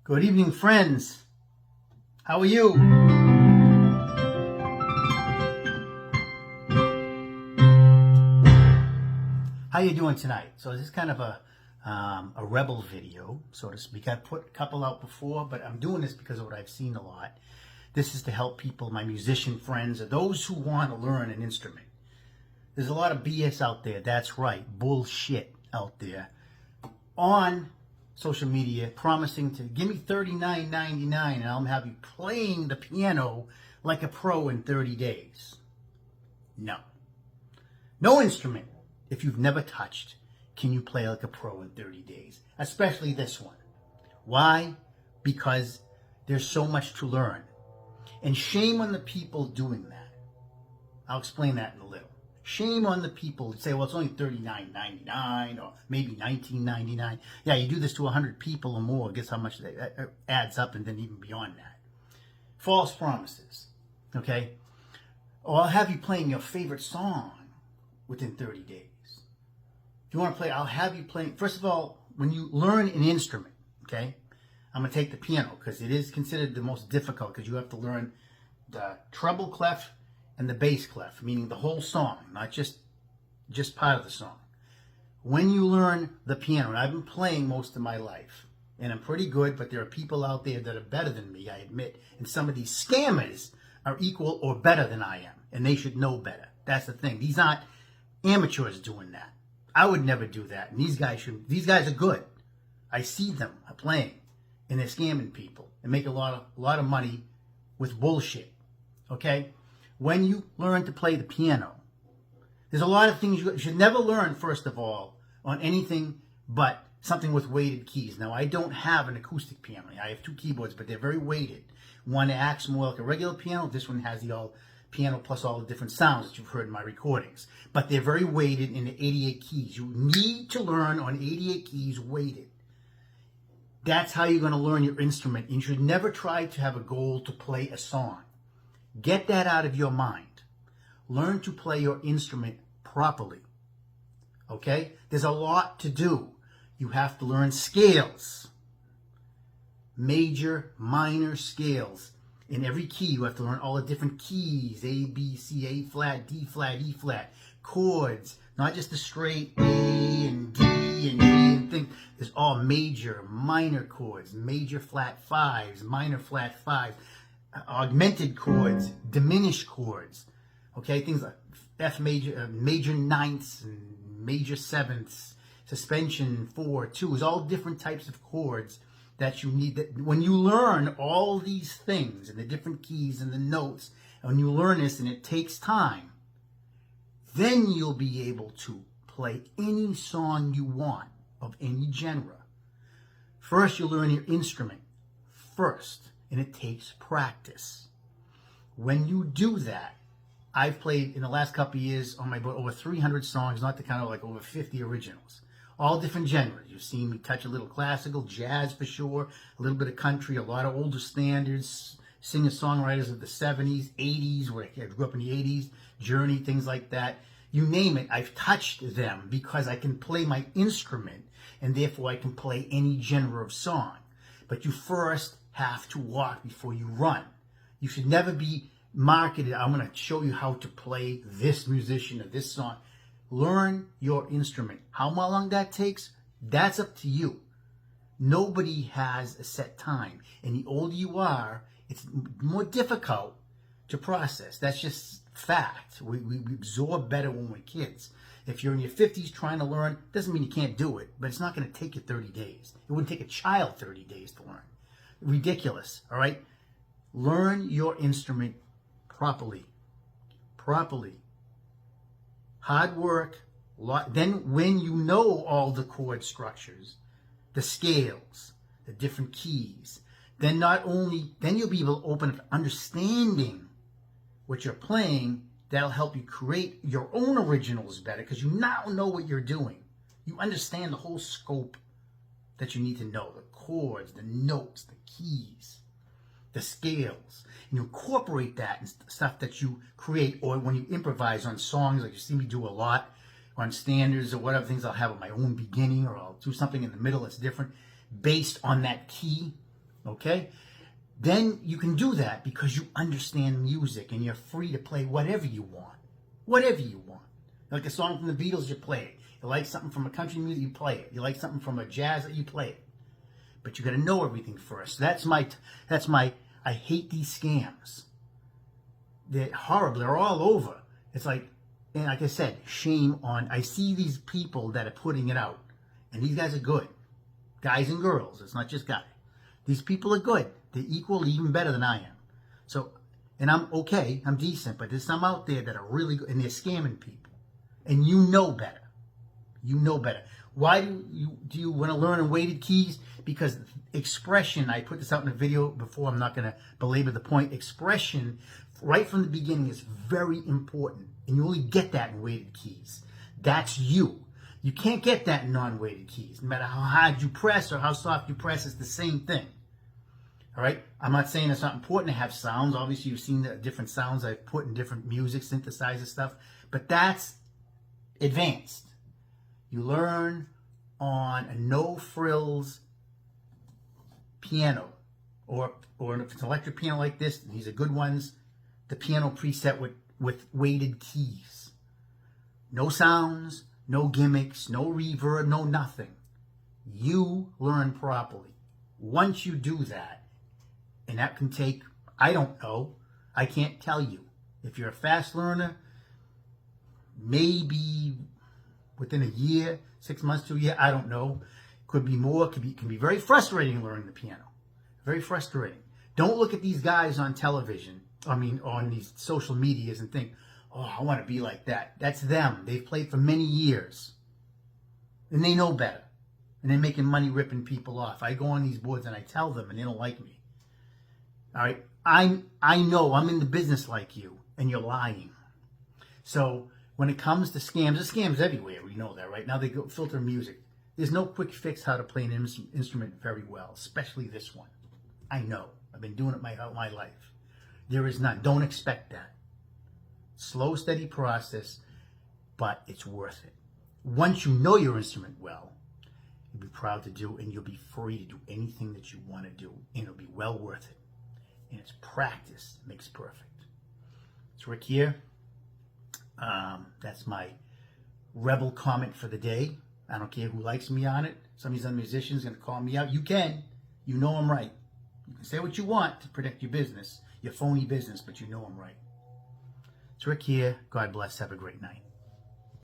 Good evening, friends. How are you? How you doing tonight? So this is kind of a rebel video, so to speak. I've put a couple out before, but I'm doing this because of what I've seen a lot. This is to help people, my musician friends, or those who want to learn an instrument. There's a lot of BS out there. That's right, bullshit out there on social media promising to give me $39.99 and I'll have you playing the piano like a pro in 30 days. No. No instrument, if you've never touched, can you play like a pro in 30 days. Especially this one. Why? Because there's so much to learn. And shame on the people doing that. I'll explain that in a little. Shame on the people that say, well, it's only $39.99 or maybe $19.99. Yeah, you do this to 100 people or more. Guess how much that adds up, and then even beyond that. False promises, okay? Or I'll have you playing your favorite song within 30 days. If you want to play, I'll have you playing. First of all, when you learn an instrument, okay, I'm going to take the piano because it is considered the most difficult because you have to learn the treble clef and the bass clef, meaning the whole song, not just part of the song. When you learn the piano, and I've been playing most of my life, and I'm pretty good, but there are people out there that are better than me, I admit, and some of these scammers are equal or better than I am, and they should know better. That's the thing. These aren't amateurs doing that. I would never do that, and these guys are good. I see them playing, and they're scamming people and make a lot of money with bullshit, okay? When you learn to play the piano, there's a lot of things you should never learn, first of all, on anything but something with weighted keys. Now, I don't have an acoustic piano. I have two keyboards, but they're very weighted. One acts more like a regular piano. This one has the all piano plus all the different sounds that you've heard in my recordings. But they're very weighted in the 88 keys. You need to learn on 88 keys weighted. That's how you're going to learn your instrument. You should never try to have a goal to play a song. Get that out of your mind. Learn to play your instrument properly. Okay? There's a lot to do. You have to learn scales. Major, minor scales. In every key, you have to learn all the different keys. A, B, C, A flat, D flat, E flat. Chords. Not just the straight A and D and G and things. There's all major, minor chords. Major flat fives, minor flat fives. Augmented chords, diminished chords, okay, things like F major, major ninths, and major sevenths, suspension 4/2s, all different types of chords that you need. That when you learn all these things and the different keys and the notes, and when you learn this, and it takes time, then you'll be able to play any song you want of any genre. First, you'll learn your instrument first. And it takes practice. When you do that, I've played in the last couple of years on my boat over 300 songs, not to count like over 50 originals. All different genres. You've seen me touch a little classical, jazz for sure, a little bit of country, a lot of older standards, singer-songwriters of the 70s, 80s, where I grew up in the 80s, Journey, things like that. You name it, I've touched them because I can play my instrument, and therefore I can play any genre of song. But you first have to walk before you run. You should never be marketed, I'm going to show you how to play this musician or this song. Learn your instrument. How long that takes, that's up to you. Nobody has a set time. And the older you are, it's more difficult to process. That's just fact. We absorb better when we're kids. If you're in your 50s trying to learn, doesn't mean you can't do it, but it's not going to take you 30 days. It wouldn't take a child 30 days to learn. Ridiculous, all right? Learn your instrument properly. Hard work. Then when you know all the chord structures, the scales, the different keys, then you'll be able to open up understanding what you're playing. That'll help you create your own originals better because you now know what you're doing. You understand the whole scope that you need to know, the chords, the notes, the keys, the scales. And you incorporate that in stuff that you create, or when you improvise on songs, like you see me do a lot, on standards or whatever things, I'll have at my own beginning, or I'll do something in the middle that's different based on that key. Okay? Then you can do that because you understand music and you're free to play whatever you want. Whatever you want. Like a song from the Beatles, you play it. You like something from a country music, you play it. You like something from a jazz, you play it. But you got to know everything first. That's my, I hate these scams. They're horrible. They're all over. It's like, and like I said, shame on, I see these people that are putting it out. And these guys are good. Guys and girls. It's not just guys. These people are good. They're equal, even better than I am. So, and I'm okay. I'm decent. But there's some out there that are really good. And they're scamming people. And you know better. You know better. Why do you want to learn in weighted keys? Because expression, I put this out in a video before, I'm not going to belabor the point. Expression, right from the beginning, is very important. And you only get that in weighted keys. That's you. You can't get that in non-weighted keys. No matter how hard you press or how soft you press, it's the same thing. All right? I'm not saying it's not important to have sounds. Obviously, you've seen the different sounds I've put in different music, synthesizer stuff. But that's advanced. You learn on a no-frills piano. Or if it's an electric piano like this, these are good ones, the piano preset with weighted keys. No sounds, no gimmicks, no reverb, no nothing. You learn properly. Once you do that, and that can take, I don't know, I can't tell you. If you're a fast learner, maybe within a year, 6 months to a year, I don't know. Could be more, can be very frustrating learning the piano. Very frustrating. Don't look at these guys on television, on these social medias and think, oh, I want to be like that. That's them. They've played for many years. And they know better. And they're making money ripping people off. I go on these boards and I tell them and they don't like me. All right? I know I'm in the business like you and you're lying. So when it comes to scams, there's scams everywhere. We know that, right? Now they go filter music. There's no quick fix how to play an instrument very well, especially this one. I know. I've been doing it my life. There is none. Don't expect that. Slow, steady process, but it's worth it. Once you know your instrument well, you'll be proud to do, and you'll be free to do anything that you want to do, and it'll be well worth it. And it's practice makes perfect. It's Rick here. That's my rebel comment for the day. I don't care who likes me on it. Some of these other musicians are going to call me out. You can. You know I'm right. You can say what you want to protect your business, your phony business, but you know I'm right. It's Rick here. God bless. Have a great night.